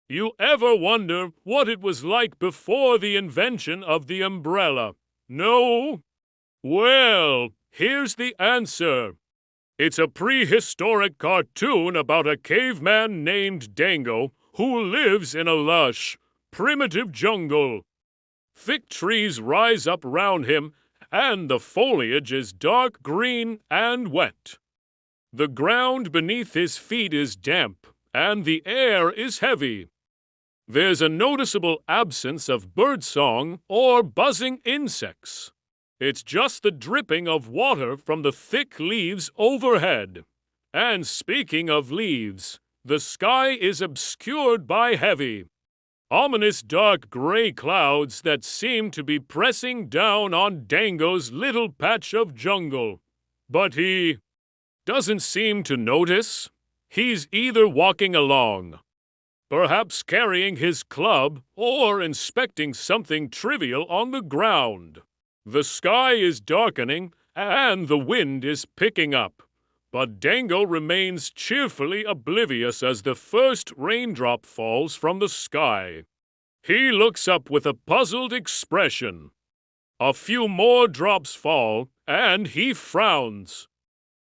You ever wonder what it was like before the invention of the umbrella? No? Well, here's the answer. It's a prehistoric cartoon about a caveman named Dango who lives in a lush, primitive jungle. Thick trees rise up round him, and the foliage is dark green and wet. The ground beneath his feet is damp, and the air is heavy. There's a noticeable absence of birdsong or buzzing insects. It's just the dripping of water from the thick leaves overhead. And speaking of leaves, the sky is obscured by heavy, ominous dark gray clouds that seem to be pressing down on Dango's little patch of jungle. But he doesn't seem to notice. He's either walking along, perhaps carrying his club, or inspecting something trivial on the ground. The sky is darkening, and the wind is picking up, but Dango remains cheerfully oblivious as the first raindrop falls from the sky. He looks up with a puzzled expression. A few more drops fall, and he frowns.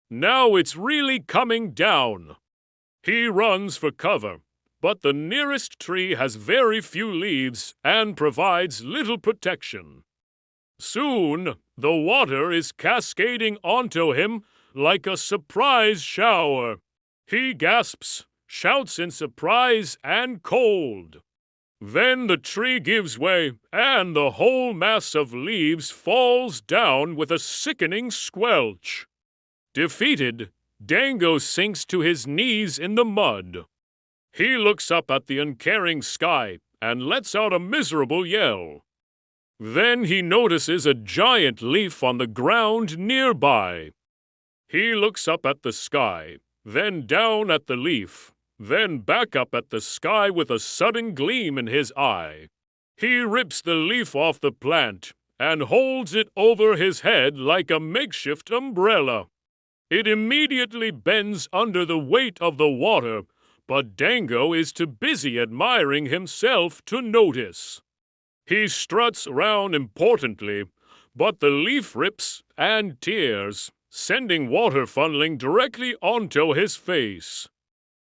Now it's really coming down. He runs for cover, but the nearest tree has very few leaves and provides little protection. Soon, the water is cascading onto him like a surprise shower. He gasps, shouts in surprise and cold. Then the tree gives way, and the whole mass of leaves falls down with a sickening squelch. Defeated, Dango sinks to his knees in the mud. He looks up at the uncaring sky and lets out a miserable yell. Then he notices a giant leaf on the ground nearby. He looks up at the sky, then down at the leaf, then back up at the sky with a sudden gleam in his eye. He rips the leaf off the plant and holds it over his head like a makeshift umbrella. It immediately bends under the weight of the water, but Dango is too busy admiring himself to notice. He struts round importantly, but the leaf rips and tears, sending water funneling directly onto his face.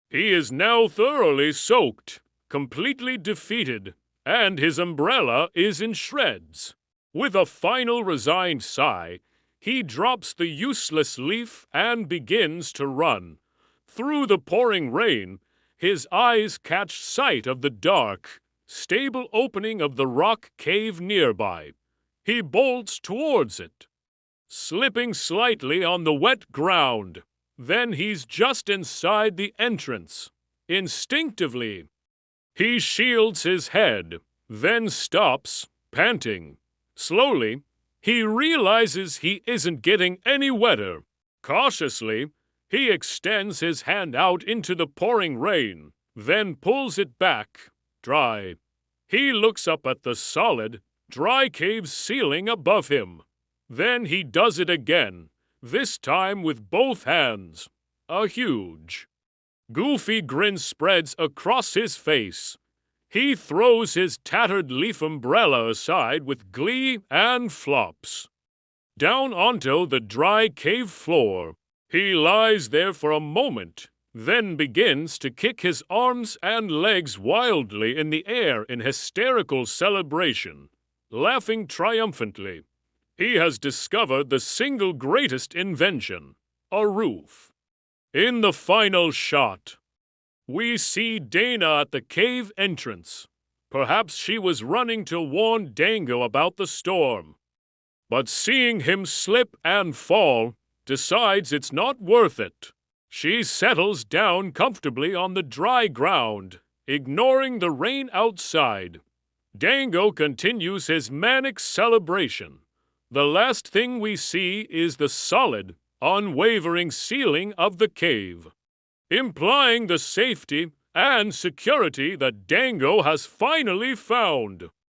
He is now thoroughly soaked, completely defeated, and his umbrella is in shreds. With a final resigned sigh, he drops the useless leaf and begins to run. Through the pouring rain, his eyes catch sight of the dark, stable opening of the rock cave nearby. He bolts towards it, slipping slightly on the wet ground. Then he's just inside the entrance. Instinctively, he shields his head, then stops, panting. Slowly, he realizes he isn't getting any wetter. Cautiously, he extends his hand out into the pouring rain, then pulls it back, dry. He looks up at the solid, dry cave ceiling above him. Then he does it again, this time with both hands. A huge, goofy grin spreads across his face. He throws his tattered leaf umbrella aside with glee and flops down onto the dry cave floor. He lies there for a moment, then begins to kick his arms and legs wildly in the air in hysterical celebration, laughing triumphantly. He has discovered the single greatest invention, a roof. In the final shot, we see Dana at the cave entrance. Perhaps she was running to warn Dango about the storm. But seeing him slip and fall, decides it's not worth it. She settles down comfortably on the dry ground, ignoring the rain outside. Dango continues his manic celebration. The last thing we see is the solid, unwavering ceiling of the cave, implying the safety and security that Dango has finally found.